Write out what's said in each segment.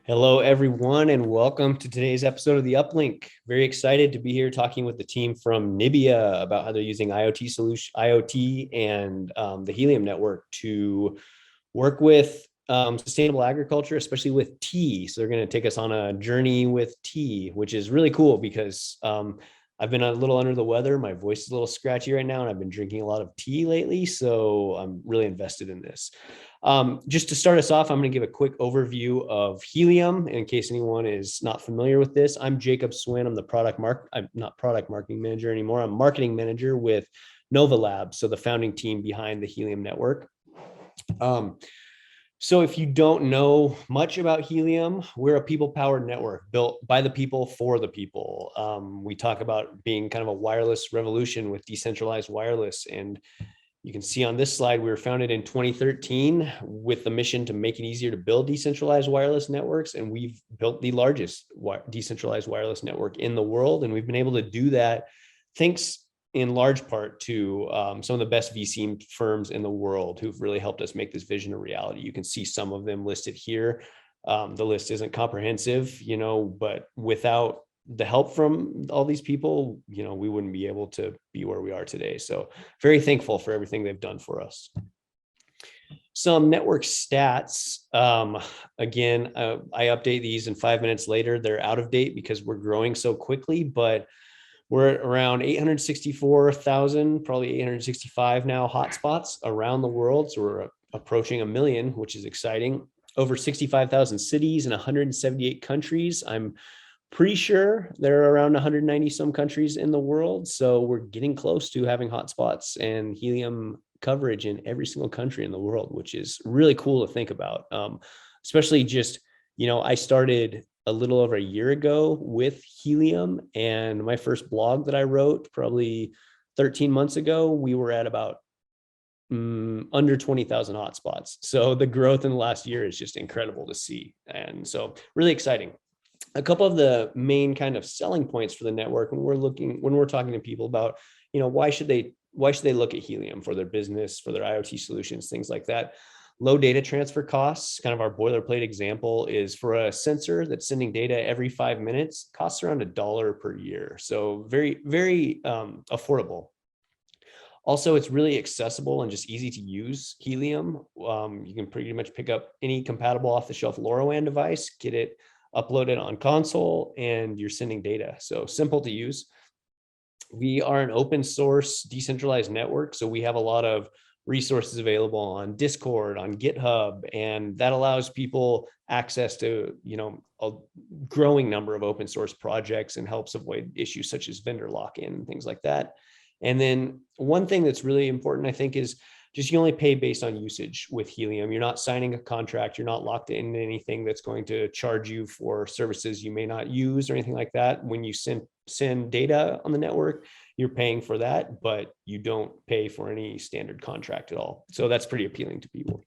Hello, everyone, and welcome to today's episode of the Uplink. Very excited to be here talking with the team from Nibia about how they're using IoT and the Helium network to work with sustainable agriculture, especially with tea. So they're going to take us on a journey with tea, which is really cool because I've been a little under the weather. My voice is a little scratchy right now, and I've been drinking a lot of tea lately. So I'm really invested in this. Just to start us off, I'm going to give a quick overview of Helium in case anyone is not familiar with this. I'm Jacob Swin. I'm not product marketing manager anymore. I'm marketing manager with Nova Labs, so the founding team behind the Helium network. So if you don't know much about Helium, we're a people-powered network built by the people for the people. We talk about being kind of a wireless revolution with decentralized wireless. And you can see on this slide, we were founded in 2013 with the mission to make it easier to build decentralized wireless networks. And we've built the largest decentralized wireless network in the world. And we've been able to do that thanks in large part to some of the best VC firms in the world who've really helped us make this vision a reality. You can see some of them listed here. The list isn't comprehensive, but without the help from all these people, we wouldn't be able to be where we are today. So very thankful for everything they've done for us. Some network stats. Again, I update these and 5 minutes later, they're out of date because we're growing so quickly, but we're at around 864,000, probably 865 now hotspots around the world. So we're approaching 1 million, which is exciting. Over 65,000 cities in 178 countries. I'm pretty sure there are around 190 some countries in the world. So we're getting close to having hotspots and Helium coverage in every single country in the world, which is really cool to think about. Especially just, I started a little over a year ago with Helium, and my first blog that I wrote probably 13 months ago, we were at about under 20,000 hotspots. So the growth in the last year is just incredible to see. And so really exciting. A couple of the main kind of selling points for the network when we're talking to people about, why should they look at Helium for their business, for their IoT solutions, things like that. Low data transfer costs, kind of our boilerplate example, is for a sensor that's sending data every 5 minutes, costs around $1 per year. So very, very affordable. Also, it's really accessible and just easy to use Helium. You can pretty much pick up any compatible off-the-shelf LoRaWAN device, get it uploaded on console, and you're sending data. So simple to use. We are an open source decentralized network. So we have a lot of resources available on Discord, on GitHub, and that allows people access to, a growing number of open source projects and helps avoid issues such as vendor lock-in and things like that. And then one thing that's really important, I think, is just you only pay based on usage with Helium. You're not signing a contract. You're not locked into anything that's going to charge you for services you may not use or anything like that. When you send data on the network, you're paying for that, but you don't pay for any standard contract at all. So that's pretty appealing to people.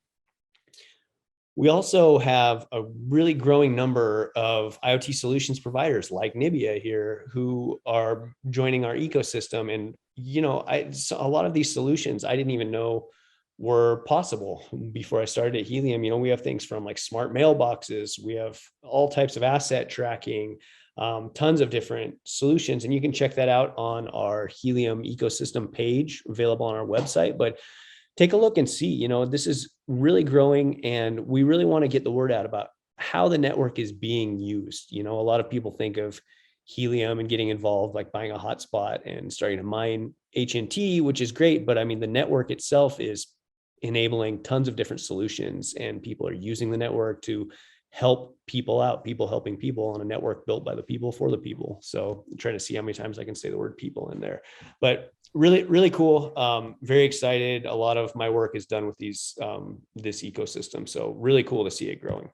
We also have a really growing number of IoT solutions providers like Nibia here who are joining our ecosystem. And, a lot of these solutions I didn't even know were possible before I started at Helium. We have things from like smart mailboxes. We have all types of asset tracking, tons of different solutions. And you can check that out on our Helium ecosystem page available on our website. But take a look and see, this is really growing, and we really want to get the word out about how the network is being used. A lot of people think of Helium and getting involved, like buying a hotspot and starting to mine HNT, which is great. But I mean, the network itself is enabling tons of different solutions, and people are using the network to help people out, people helping people on a network built by the people for the people. So I'm trying to see how many times I can say the word people in there, but really, really cool. Very excited. A lot of my work is done with this ecosystem. So really cool to see it growing.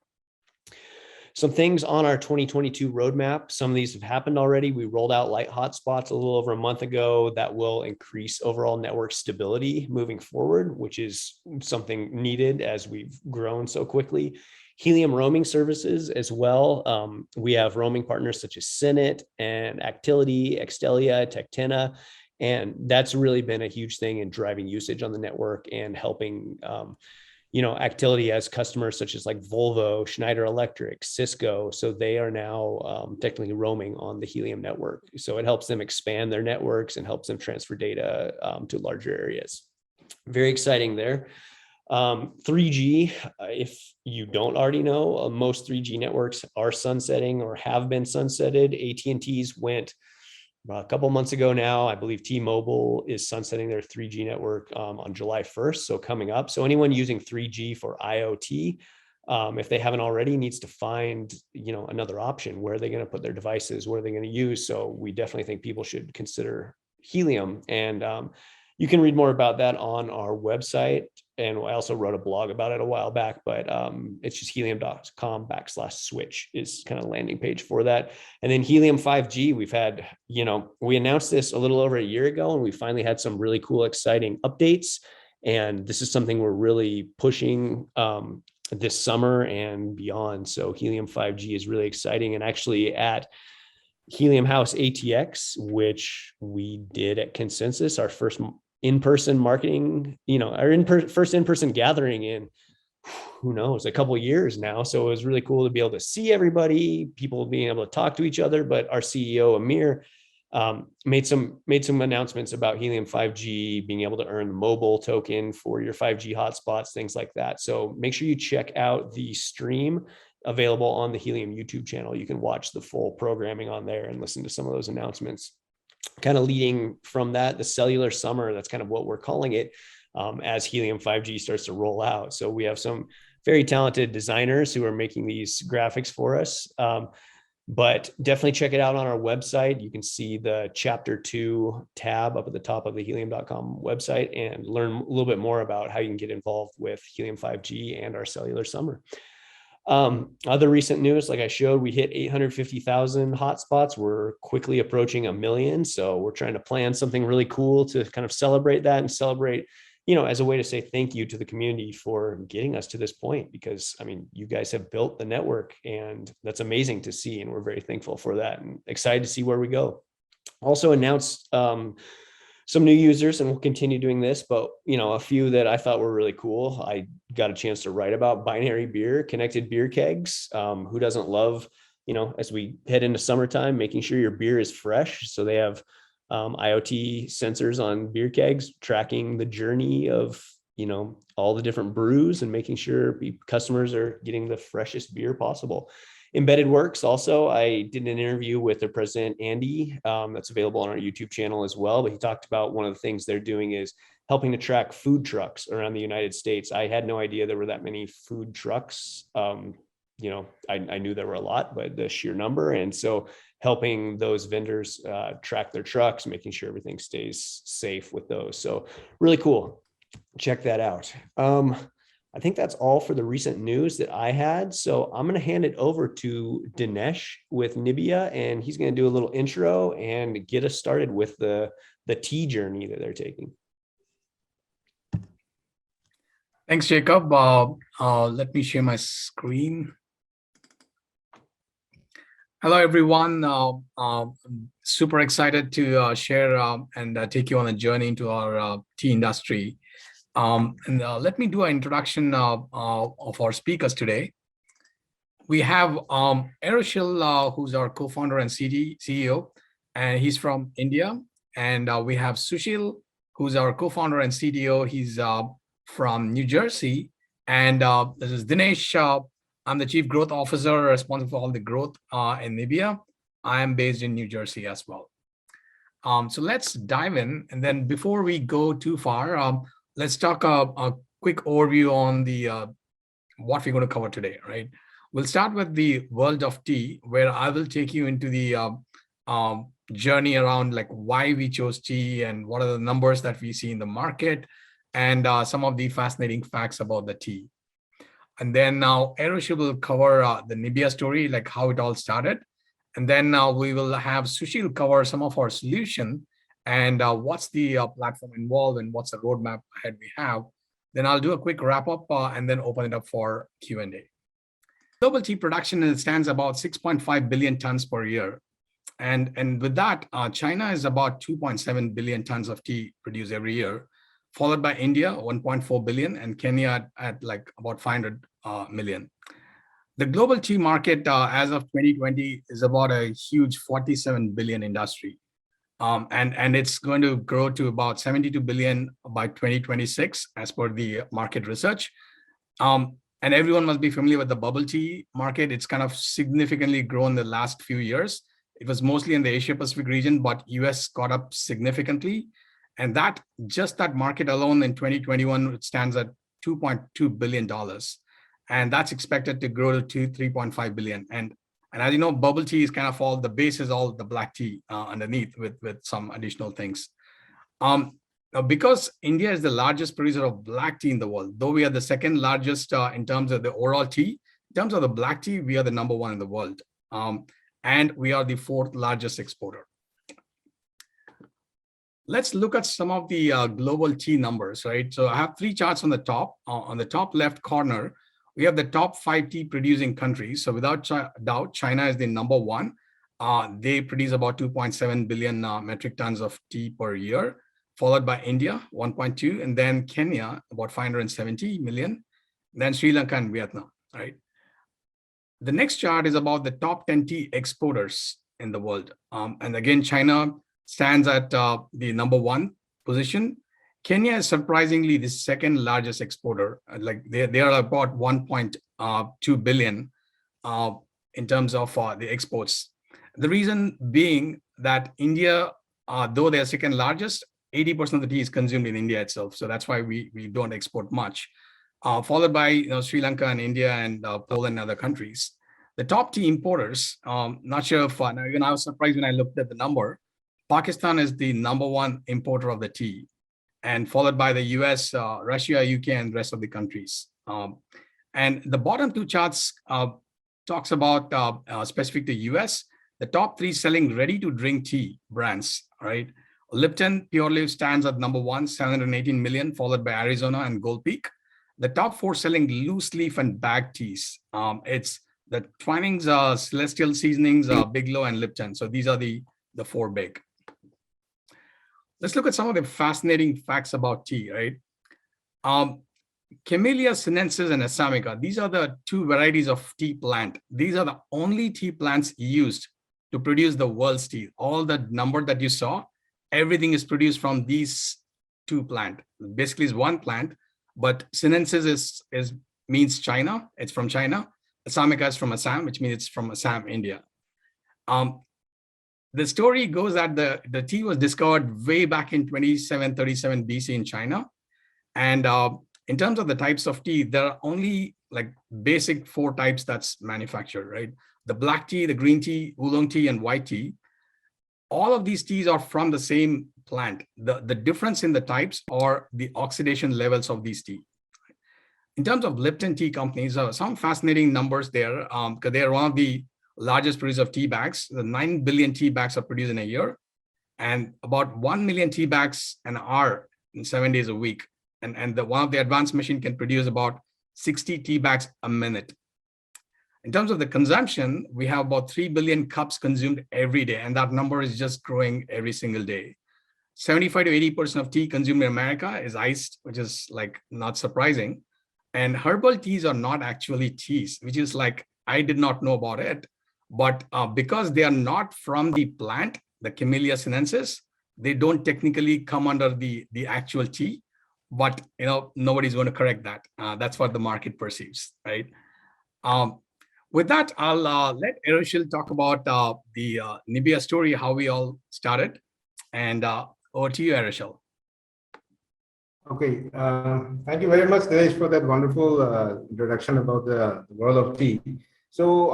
Some things on our 2022 roadmap. Some of these have happened already. We rolled out light hotspots a little over a month ago that will increase overall network stability moving forward, which is something needed as we've grown so quickly. Helium roaming services as well. We have roaming partners such as Senate and Actility, Extelia, Tectena, and that's really been a huge thing in driving usage on the network and helping activity as customers such as like Volvo, Schneider Electric, Cisco. So they are now technically roaming on the Helium network. So it helps them expand their networks and helps them transfer data to larger areas. Very exciting there. 3G, if you don't already know, most 3G networks are sunsetting or have been sunsetted. AT&T's went a couple months ago now. I believe T-Mobile is sunsetting their 3G network on July 1st, so coming up. So anyone using 3G for IoT, if they haven't already, needs to find another option. Where are they going to put their devices? What are they going to use? So we definitely think people should consider Helium. And you can read more about that on our website. And I also wrote a blog about it a while back, but it's just helium.com/switch is kind of landing page for that. And then Helium 5G, we've had, we announced this a little over a year ago, and we finally had some really cool, exciting updates. And this is something we're really pushing this summer and beyond. So Helium 5G is really exciting. And actually at Helium House ATX, which we did at Consensus, our first in-person marketing, our first in-person gathering in, who knows, a couple of years now. So it was really cool to be able to see everybody, people being able to talk to each other. But our CEO, Amir, made some announcements about Helium 5G, being able to earn the mobile token for your 5G hotspots, things like that. So make sure you check out the stream available on the Helium YouTube channel. You can watch the full programming on there and listen to some of those announcements. Kind of leading from that, the cellular summer, that's kind of what we're calling it, as Helium 5G starts to roll out. So we have some very talented designers who are making these graphics for us. But definitely check it out on our website. You can see the Chapter 2 tab up at the top of the helium.com website and learn a little bit more about how you can get involved with Helium 5G and our cellular summer. Other recent news, like I showed, we hit 850,000 hotspots. We're quickly approaching 1 million. So we're trying to plan something really cool to kind of celebrate that and celebrate, as a way to say thank you to the community for getting us to this point, because you guys have built the network and that's amazing to see. And we're very thankful for that and excited to see where we go. Also announced, some new users, and we'll continue doing this, but a few that I thought were really cool. I got a chance to write about Binary Beer, connected beer kegs. Who doesn't love, as we head into summertime, making sure your beer is fresh. So they have IoT sensors on beer kegs, tracking the journey of, all the different brews and making sure customers are getting the freshest beer possible. Embedded Works also, I did an interview with their president, Andy, that's available on our YouTube channel as well. But he talked about one of the things they're doing is helping to track food trucks around the United States. I had no idea there were that many food trucks. I knew there were a lot, but the sheer number. And so helping those vendors track their trucks, making sure everything stays safe with those. So really cool. Check that out. I think that's all for the recent news that I had. So I'm going to hand it over to Dinesh with Nibia, and he's going to do a little intro and get us started with the tea journey that they're taking. Thanks, Jacob. Let me share my screen. Hello, everyone. Super excited to share and take you on a journey into our tea industry. Let me do an introduction of our speakers today. We have Aeroshil, who's our co-founder and CEO, and he's from India. And we have Sushil, who's our co-founder and CTO. He's from New Jersey. And this is Dinesh. I'm the Chief Growth Officer responsible for all the growth in Nibia. I am based in New Jersey as well. So let's dive in. And then before we go too far, let's talk a quick overview on the what we're going to cover today, right? We'll start with the world of tea, where I will take you into the journey around like why we chose tea and what are the numbers that we see in the market and some of the fascinating facts about the tea. And then now Aeroshil will cover the Nibia story, like how it all started. And then we will have Sushil cover some of our solution and what's the platform involved and what's the roadmap ahead we have. Then I'll do a quick wrap up and then open it up for Q&A. Global tea production stands about 6.5 billion tons per year. And with that, China is about 2.7 billion tons of tea produced every year, followed by India, 1.4 billion, and Kenya at like about 500 million. The global tea market as of 2020 is about a huge 47 billion industry. And it's going to grow to about 72 billion by 2026, as per the market research. And everyone must be familiar with the bubble tea market. It's kind of significantly grown the last few years. It was mostly in the Asia Pacific region, but US got up significantly. And that just that market alone in 2021, it stands at $2.2 billion. And that's expected to grow to 3.5 billion. And as you know, bubble tea is kind of all, the base is all the black tea underneath with some additional things. Because India is the largest producer of black tea in the world, though we are the second largest in terms of the overall tea, in terms of the black tea, we are the number one in the world. And we are the fourth largest exporter. Let's look at some of the global tea numbers, right? So I have three charts on the top. On the top left corner, we have the top 5 tea producing countries. So without doubt, China is the number one. They produce about 2.7 billion metric tons of tea per year, followed by India, 1.2, and then Kenya, about 570 million, then Sri Lanka and Vietnam, right? The next chart is about the top 10 tea exporters in the world. And again, China stands at the number one position. Kenya is surprisingly the second largest exporter. Like they are about 1.2 billion in terms of the exports. The reason being that India, though they are second largest, 80% of the tea is consumed in India itself. So that's why we don't export much. Followed by Sri Lanka and India and Poland and other countries. The top tea importers, not sure if, now even I was surprised when I looked at the number. Pakistan is the number one importer of the tea, and followed by the US, Russia, UK, and the rest of the countries. And the bottom two charts talks about specific to US, the top 3 selling ready-to-drink tea brands, right? Lipton Pure Leaf stands at number 1, 718 million, followed by Arizona and Gold Peak. The top 4 selling loose leaf and bag teas. It's the Twinings, Celestial Seasonings, Bigelow, and Lipton. So these are the 4 big. Let's look at some of the fascinating facts about tea, right? Camellia sinensis and Assamica, these are the 2 varieties of tea plant. These are the only tea plants used to produce the world's tea. All the number that you saw, everything is produced from these 2 plants. Basically, it's 1 plant, but sinensis means China. It's from China. Assamica is from Assam, which means it's from Assam, India. The story goes that the tea was discovered way back in 2737 BC in China. And in terms of the types of tea, there are only like basic 4 types that's manufactured, right? The black tea, the green tea, oolong tea, and white tea. All of these teas are from the same plant. The difference in the types are the oxidation levels of these tea. In terms of Lipton Tea Companies, some fascinating numbers there, because they are one of the largest producers of tea bags. The 9 billion tea bags are produced in a year, and about 1 million tea bags an hour in 7 days a week. And one of the advanced machine can produce about 60 tea bags a minute. In terms of the consumption, we have about 3 billion cups consumed every day, and that number is just growing every single day. 75 to 80% of tea consumed in America is iced, which is like not surprising. And herbal teas are not actually teas, which is like, I did not know about it. But because they are not from the plant, the Camellia sinensis, they don't technically come under the actual tea. But nobody's going to correct that. That's what the market perceives, right? With that, I'll let Aeroshil talk about the Nibia story, how we all started. And over to you, Aeroshil. Okay, thank you very much, Dinesh, for that wonderful introduction about the world of tea. So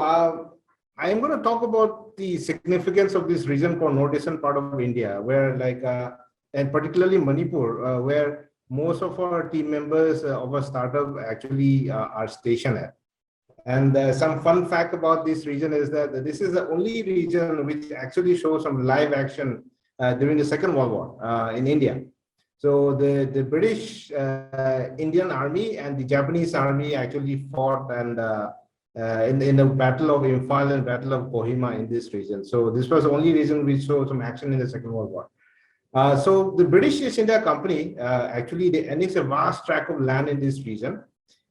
I am going to talk about the significance of this region called northeastern part of India, where and particularly Manipur, where most of our team members of our startup actually are stationed at. And some fun fact about this region is that this is the only region which actually shows some live action during the Second World War in India. So the British Indian Army and the Japanese Army actually fought and in the Battle of Imphal and Battle of Kohima in this region. So this was the only region which showed some action in the Second World War. So the British East India Company, actually they annexed a vast tract of land in this region,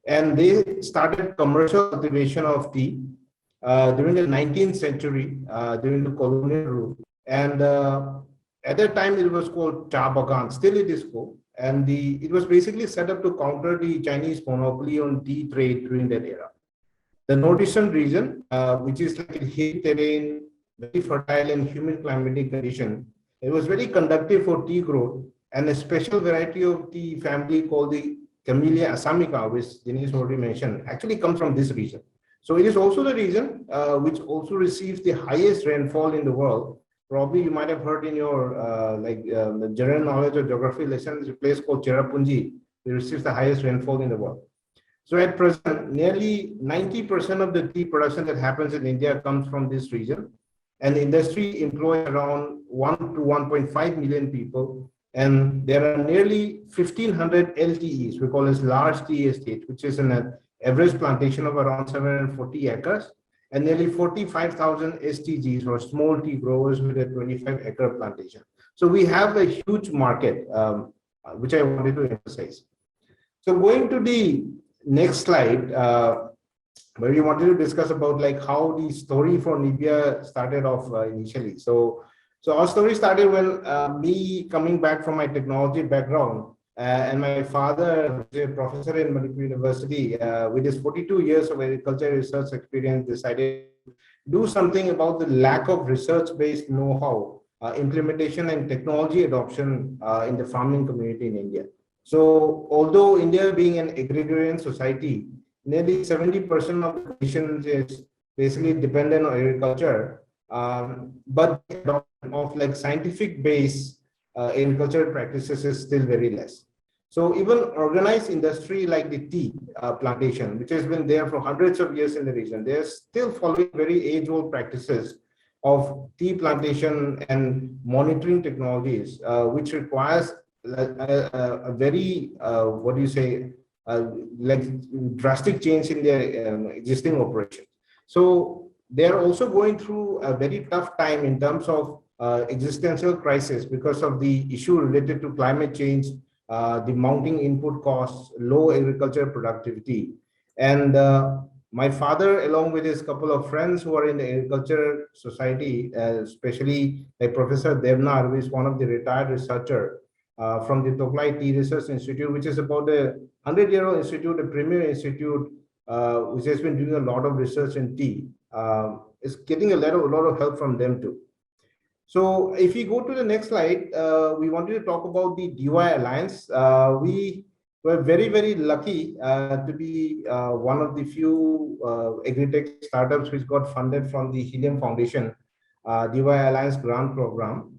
and they started commercial cultivation of tea during the 19th century, during the colonial rule. And at that time, it was called Cha Bagan. Still, it is called. And it was basically set up to counter the Chinese monopoly on tea trade during that era. The northeastern region, which is like a hilly terrain, very fertile and humid climatic condition, it was very conducive for tea growth, and a special variety of tea family called the Camellia assamica, which Dinesh already mentioned, actually comes from this region. So it is also the region which also receives the highest rainfall in the world. Probably you might have heard in your the general knowledge or geography lessons, a place called Cherrapunji, it receives the highest rainfall in the world. So at present, nearly 90% of the tea production that happens in India comes from this region. And the industry employs around 1 to 1.5 million people. And there are nearly 1,500 LTEs, we call this large tea estate, which is an average plantation of around 740 acres, and nearly 45,000 STGs or small tea growers with a 25-acre plantation. So we have a huge market, which I wanted to emphasize. So going to the next slide, where we wanted to discuss about like how the story for Nibia started off initially. So our story started when me coming back from my technology background, and my father, who's a professor in Manipur University, with his 42 years of agriculture research experience, decided to do something about the lack of research-based know-how, implementation and technology adoption in the farming community in India. So although India being an agrarian society, nearly 70% of the nation is basically dependent on agriculture, but the adoption of like scientific based agricultural practices is still very less. So even organized industry like the tea plantation, which has been there for hundreds of years in the region, they're still following very age-old practices of tea plantation and monitoring technologies, which requires a very what do you say like drastic change in their existing operations. So they're also going through a very tough time in terms of existential crisis because of the issue related to climate change, the mounting input costs, low agriculture productivity. And my father, along with his couple of friends who are in the agriculture society, especially like Professor Devnar, who is one of the retired researcher from the Toklai Tea Research Institute, which is about a 100-year-old institute, a premier institute, which has been doing a lot of research in tea, is getting a lot of help from them too. So if we go to the next slide, we wanted to talk about the DeWi Alliance. We were very, very lucky to be one of the few agri-tech startups which got funded from the Helium Foundation DeWi Alliance grant program,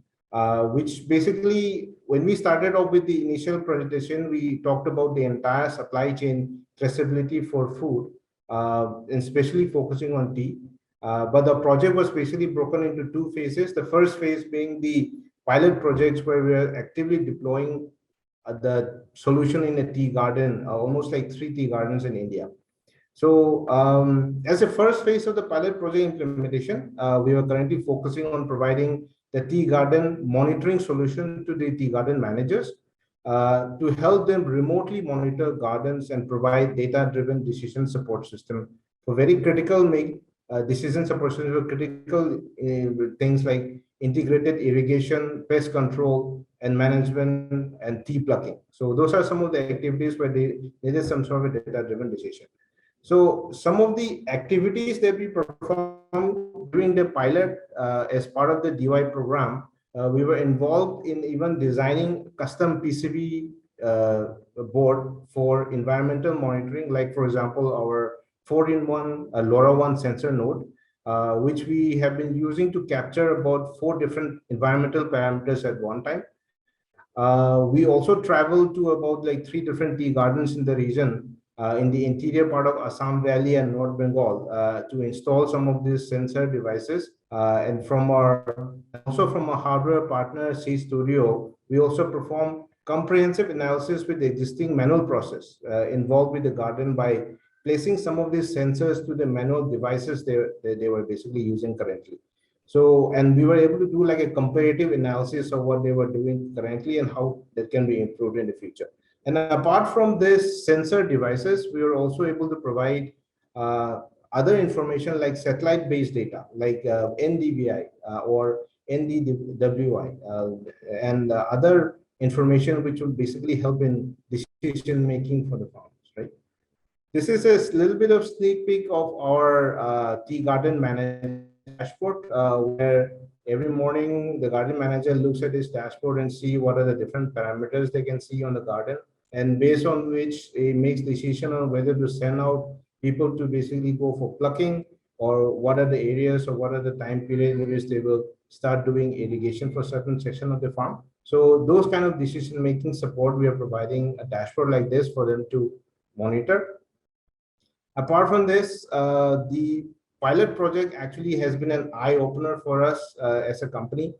which basically, when we started off with the initial presentation, we talked about the entire supply chain traceability for food, and especially focusing on tea. But the project was basically broken into two phases. The first phase being the pilot projects where we are actively deploying the solution in a tea garden, almost like 3 tea gardens in India. So as a first phase of the pilot project implementation, we are currently focusing on providing the tea garden monitoring solution to the tea garden managers to help them remotely monitor gardens and provide data-driven decision support system for very critical decision support system for critical things like integrated irrigation, pest control, and management, and tea plucking. So those are some of the activities where they needed some sort of a data-driven decision. So some of the activities that we performed during the pilot as part of the DeWi program, we were involved in even designing custom PCB board for environmental monitoring, like for example, our 4-in-1 LoRaWAN sensor node, which we have been using to capture about 4 different environmental parameters at one time. We also traveled to about like 3 different tea gardens in the region, in the interior part of Assam Valley and North Bengal, to install some of these sensor devices. And also from our hardware partner, C Studio, we also perform comprehensive analysis with the existing manual process involved with the garden by placing some of these sensors to the manual devices they were basically using currently. So, and we were able to do like a comparative analysis of what they were doing currently and how that can be improved in the future. And apart from this sensor devices, we were also able to provide other information like satellite-based data, like NDVI or NDWI, and other information which will basically help in decision making for the farmers, right? This is a little bit of sneak peek of our tea garden manager dashboard, where every morning the garden manager looks at his dashboard and see what are the different parameters they can see on the garden, and based on which he makes decision on whether to send out people to basically go for plucking, or what are the areas or what are the time period in which they will start doing irrigation for certain section of the farm. So those kind of decision making support, we are providing a dashboard like this for them to monitor. Apart from this, the pilot project actually has been an eye-opener for us as a company.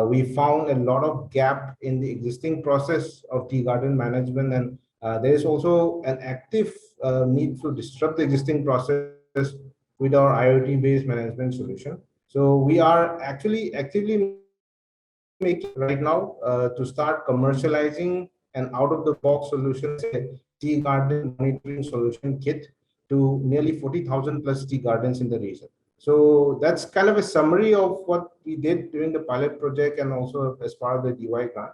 We found a lot of gap in the existing process of tea garden management, and there is also an active need to disrupt the existing process with our IoT-based management solution. So we are actually actively making right now to start commercializing an out-of-the-box solution, say, tea garden monitoring solution kit to nearly 40,000 plus tea gardens in the region. So that's kind of a summary of what we did during the pilot project and also as part of the DeWi grant.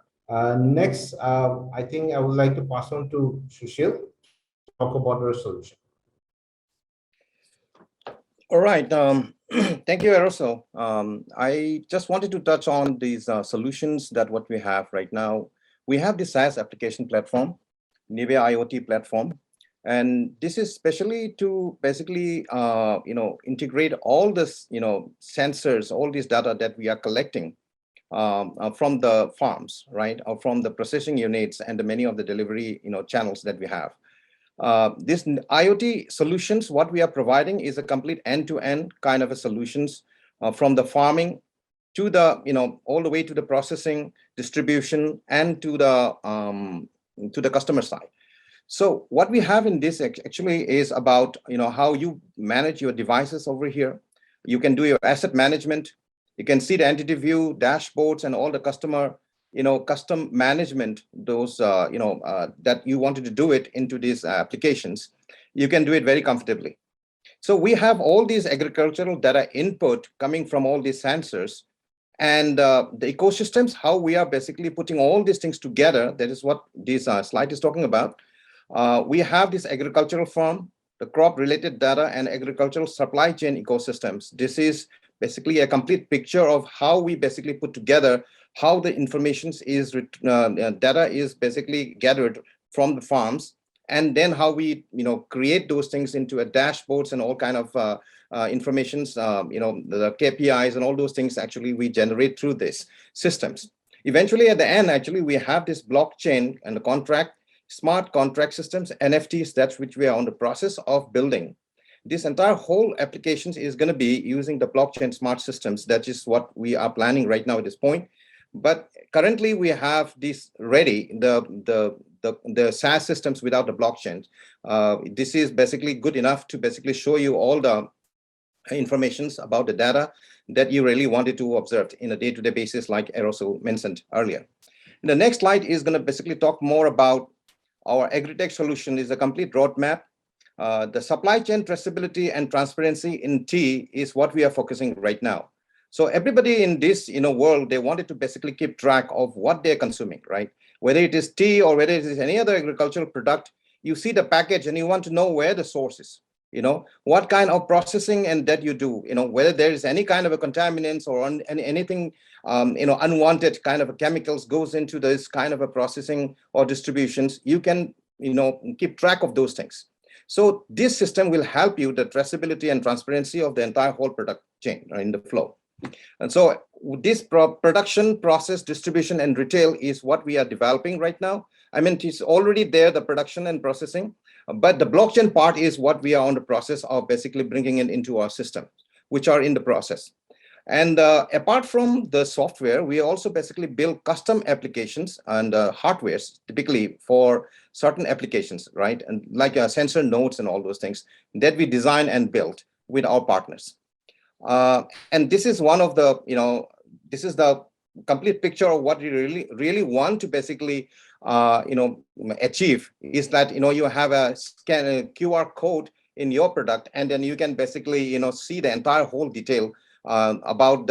Next, I think I would like to pass on to Sushil to talk about our solution. All right. Thank you, Aeroshil. I just wanted to touch on these solutions that what we have right now. We have the SaaS application platform, Nibia IoT platform, and this is specially to basically, integrate all this, sensors, all this data that we are collecting from the farms, right, or from the processing units and the many of the delivery, channels that we have. This IoT solutions, what we are providing is a complete end-to-end kind of a solutions from the farming to the, all the way to the processing, distribution, and to the customer side. So what we have in this actually is about, how you manage your devices over here. You can do your asset management. You can see the entity view, dashboards, and all the customer, custom management, those, that you wanted to do it into these applications. You can do it very comfortably. So we have all these agricultural data input coming from all these sensors, and the ecosystems, how we are basically putting all these things together. That is what this slide is talking about. We have this agricultural farm, the crop related data, and agricultural supply chain ecosystems. This is basically a complete picture of how we basically put together how the information is data is basically gathered from the farms, and then how we create those things into a dashboards and all kind of informations, the KPIs and all those things actually we generate through these systems. Eventually at the end, actually we have this blockchain and the contract, smart contract systems, NFTs, that's which we are on the process of building. This entire whole applications is going to be using the blockchain smart systems. That is what we are planning right now at this point. But currently we have this ready, the SaaS systems without the blockchain. This is basically good enough to basically show you all the informations about the data that you really wanted to observe in a day-to-day basis, like Aeroshil mentioned earlier. And the next slide is going to basically talk more about our agri-tech solution. Is a complete roadmap. The supply chain traceability and transparency in tea is what we are focusing right now. So everybody in this world, they wanted to basically keep track of what they're consuming, right? Whether it is tea or whether it is any other agricultural product, you see the package and you want to know where the source is, what kind of processing and that you do, whether there is any kind of a contaminants or anything, unwanted kind of a chemicals goes into this kind of a processing or distributions. You can, keep track of those things. So this system will help you the traceability and transparency of the entire whole product chain in the flow. And so this production, process, distribution, and retail is what we are developing right now. I mean, it's already there, the production and processing, but the blockchain part is what we are on the process of basically bringing it into our system, which are in the process. And apart from the software, we also basically build custom applications and hardwares, typically for certain applications, right? And like sensor nodes and all those things that we design and build with our partners. And this is one of the, this is the complete picture of what we really want to basically, achieve, is that, you have a QR code in your product, and then you can basically, see the entire whole detail about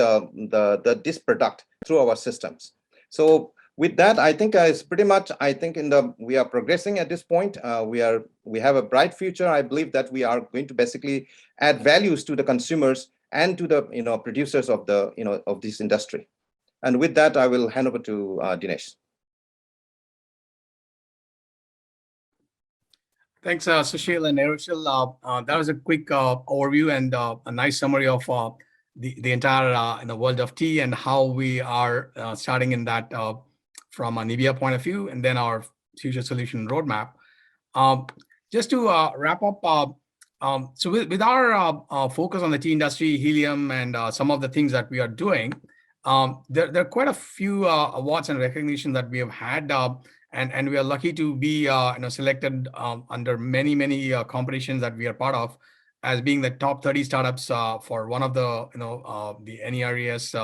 this product through our systems. So with that, I think it's pretty much, I think we are progressing at this point. We have a bright future. I believe that we are going to basically add values to the consumers and to the producers of the of this industry. And with that, I will hand over to Dinesh. Thanks, Sushil and Aeroshil. That was a quick overview and a nice summary of the entire world of tea and how we are starting in that from a Nibia point of view, and then our future solution roadmap. Just to wrap up, so with our focus on the tea industry, helium, and some of the things that we are doing, there are quite a few awards and recognition that we have had, and we are lucky to be selected under many competitions that we are part of, as being the top 30 startups for one of the the NERES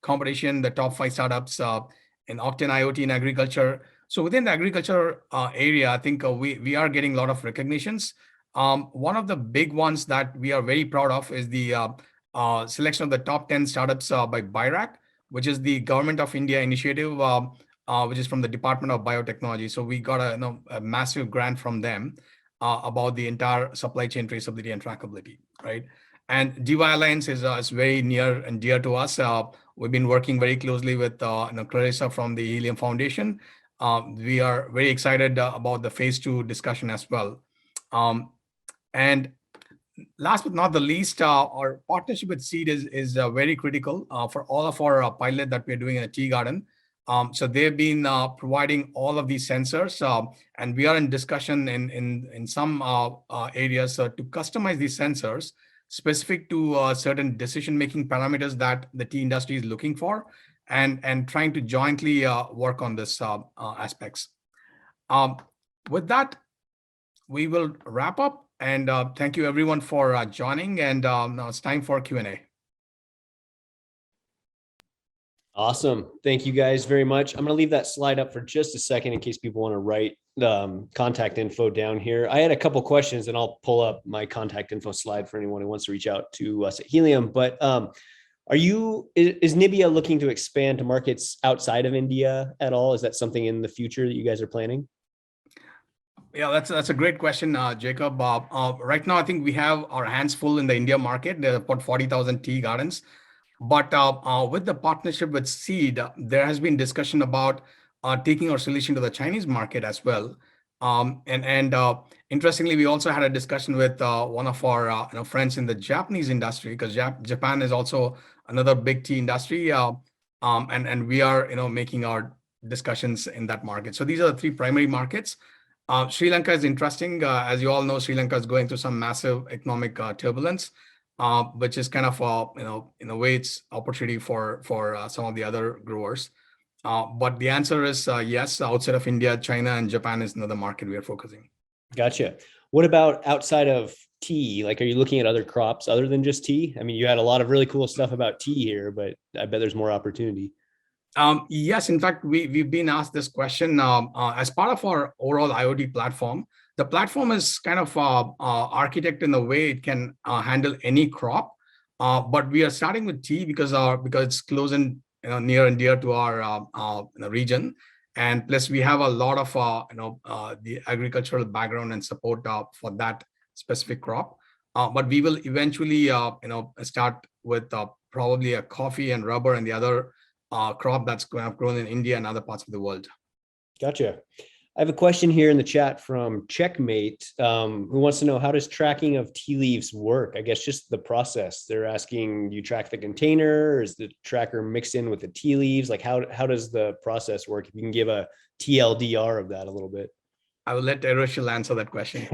competition, the top 5 startups in Octane IoT in agriculture. So within the agriculture area, I think we are getting a lot of recognitions. One of the big ones that we are very proud of is the selection of the top 10 startups by BIRAC, which is the Government of India initiative, which is from the Department of Biotechnology. So we got a massive grant from them about the entire supply chain traceability and trackability, right? And DeWi Alliance is very near and dear to us. We've been working very closely with Clarissa from the Helium Foundation. We are very excited about the phase 2 discussion as well. And last but not the least, our partnership with Seed is very critical for all of our pilot that we're doing in a tea garden. So they've been providing all of these sensors, and we are in discussion in some areas to customize these sensors specific to certain decision-making parameters that the tea industry is looking for, and trying to jointly work on this aspects. With that, we will wrap up, and thank you everyone for joining, and now it's time for Q&A. Awesome. Thank you guys very much. I'm going to leave that slide up for just a second in case people want to write the contact info down here. I had a couple questions, and I'll pull up my contact info slide for anyone who wants to reach out to us at Helium. But is Nibia looking to expand to markets outside of India at all? Is that something in the future that you guys are planning? Yeah, that's a great question, Jacob. Right now, I think we have our hands full in the India market. There are about 40,000 tea gardens. But with the partnership with Seed, there has been discussion about taking our solution to the Chinese market as well. Interestingly, we also had a discussion with one of our friends in the Japanese industry, because Japan is also another big tea industry, and we are making our discussions in that market. So these are the 3 primary markets. Sri Lanka is interesting. As you all know, Sri Lanka is going through some massive economic turbulence, which is kind of in a way it's opportunity for some of the other growers. But the answer is yes. Outside of India, China and Japan is another market we are focusing. Gotcha. What about outside of tea? Like, are you looking at other crops other than just tea? I mean, you had a lot of really cool stuff about tea here, but I bet there's more opportunity. Yes, in fact, we've been asked this question as part of our overall IoT platform. The platform is kind of architected in a way it can handle any crop, but we are starting with tea because it's close and near and dear to our region, and plus we have a lot of the agricultural background and support for that specific crop. But we will eventually start with probably a coffee and rubber and the other crop that's grown in India and other parts of the world. Gotcha. I have a question here in the chat from Checkmate, who wants to know, how does tracking of tea leaves work? I guess just the process. They're asking, you track the container, or is the tracker mixed in with the tea leaves? Like, how does the process work? If you can give a TLDR of that a little bit. I will let Aeroshil answer that question.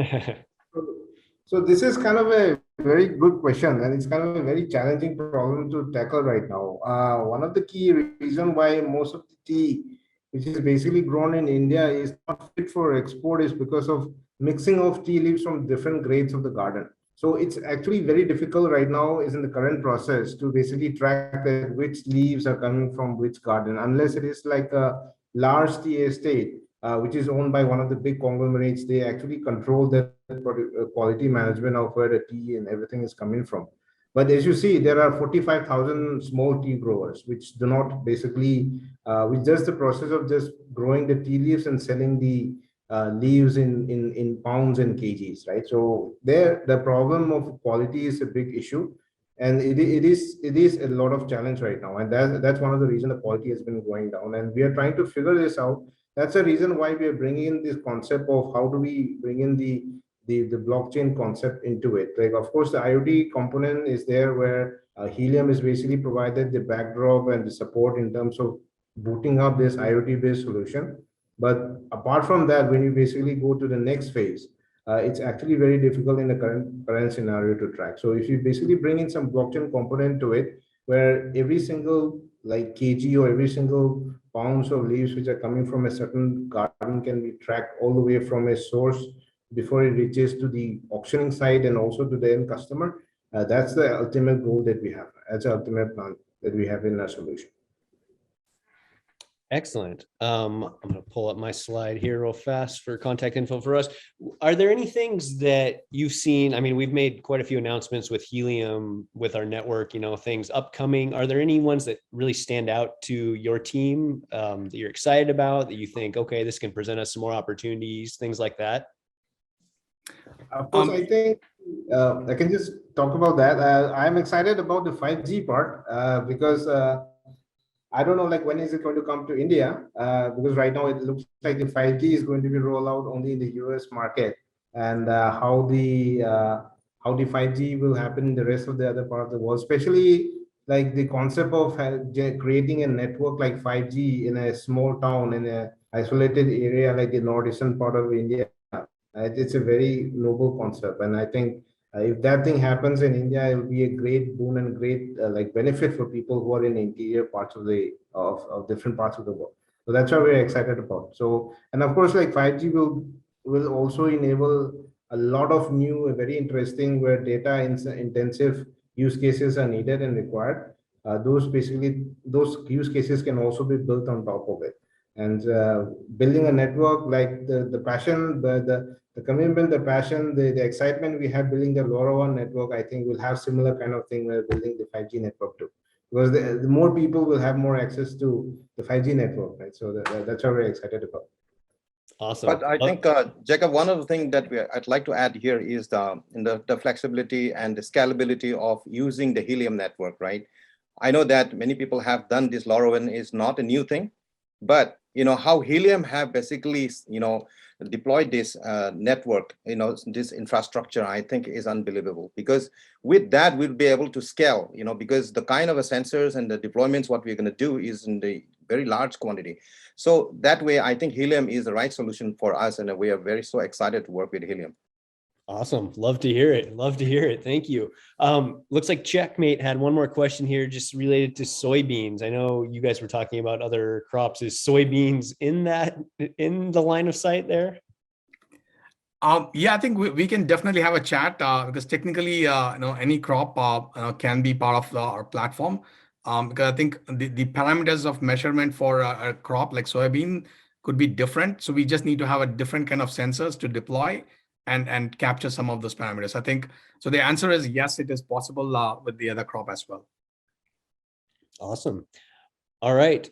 So this is kind of a very good question, and it's kind of a very challenging problem to tackle right now. One of the key reasons why most of the tea, which is basically grown in India, is not fit for export is because of mixing of tea leaves from different grades of the garden. So it's actually very difficult right now is in the current process to basically track that which leaves are coming from which garden, unless it is like a large tea estate, which is owned by one of the big conglomerates. They actually control the quality management of where the tea and everything is coming from. But as you see, there are 45,000 small tea growers, which do not basically, with just the process of just growing the tea leaves and selling the leaves in pounds and kgs, right? So there, the problem of quality is a big issue, and it is a lot of challenge right now, and that's one of the reasons the quality has been going down, and we are trying to figure this out. That's the reason why we are bringing in this concept of how do we bring in the blockchain concept into it. Like, of course, the IoT component is there where Helium is basically provided the backdrop and the support in terms of booting up this IoT based solution. But apart from that, when you basically go to the next phase, it's actually very difficult in the current scenario to track. So if you basically bring in some blockchain component to it, where every single like kg or every single pounds of leaves which are coming from a certain garden can be tracked all the way from a source before it reaches to the auctioning site and also to the end customer, that's the ultimate goal that we have. That's the ultimate plan that we have in our solution. Excellent. I'm going to pull up my slide here real fast for contact info for us. Are there any things that you've seen? I mean, we've made quite a few announcements with Helium, with our network, you know, things upcoming. Are there any ones that really stand out to your team that you're excited about, that you think, okay, this can present us some more opportunities, things like that? Of course, I think I can just talk about that. I'm excited about the 5G part because I don't know, like, when is it going to come to India? Because right now it looks like the 5G is going to be rolled out only in the US market, and how the 5G will happen in the rest of the other part of the world, especially like the concept of creating a network like 5G in a small town in a isolated area like the northeastern part of India. It's a very noble concept, and I think if that thing happens in India, it will be a great boon and great like benefit for people who are in interior parts of the of different parts of the world. So that's why we're excited about. So, and of course, like 5G will also enable a lot of new, very interesting, where data intensive use cases are needed and required. Those use cases can also be built on top of it. And building a network, like the passion, the commitment, the passion, the excitement we have building the LoRaWAN network, I think we'll have similar kind of thing we're building the 5G network too. Because the more people will have more access to the 5G network, right? So that's what we're excited about. Awesome. But I think, Jacob, one of the things that I'd like to add here is the flexibility and the scalability of using the Helium network, right? I know that many people have done this. LoRaWAN is not a new thing, but you know how Helium have basically, you know, deployed this network, you know, this infrastructure, I think is unbelievable, because with that we'll be able to scale, you know, because the kind of sensors and the deployments what we're going to do is in the very large quantity. So that way I think Helium is the right solution for us, and we are so excited to work with Helium. Awesome. Love to hear it. Love to hear it. Thank you. Looks like Checkmate had one more question here just related to soybeans. I know you guys were talking about other crops. Is soybeans in the line of sight there? Yeah, I think we can definitely have a chat because technically, you know, any crop can be part of our platform. Because I think the parameters of measurement for a crop like soybean could be different. So we just need to have a different kind of sensors to deploy and capture some of those parameters. I think so. The answer is yes, it is possible with the other crop as well. Awesome. All right.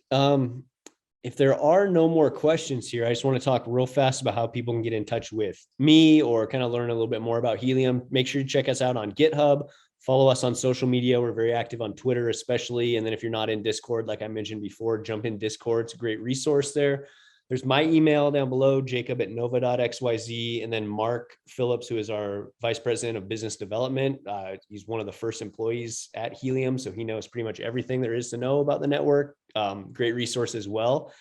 If there are no more questions here, I just want to talk real fast about how people can get in touch with me or kind of learn a little bit more about Helium. Make sure you check us out on GitHub. Follow us on social media. We're very active on Twitter, especially. And then if you're not in Discord, like I mentioned before, jump in Discord. It's a great resource there. There's my email down below, jacob@nova.xyz, and then Mark Phillips, who is our Vice President of Business Development. He's one of the first employees at Helium, so he knows pretty much everything there is to know about the network. Great resource as well.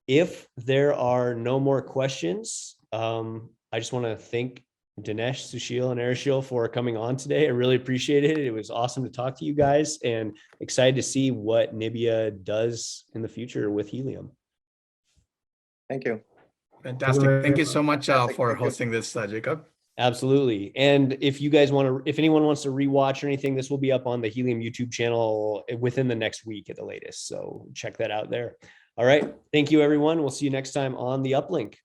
If there are no more questions, I just want to thank Dinesh, Sushil, and Aeroshil for coming on today. I really appreciate it. It was awesome to talk to you guys, and excited to see what Nibia does in the future with Helium. Thank you. Fantastic. Thank you so much for hosting this, Jacob. Absolutely. And if you guys want to, if anyone wants to rewatch or anything, this will be up on the Helium YouTube channel within the next week at the latest. So check that out there. All right. Thank you, everyone. We'll see you next time on the Uplink.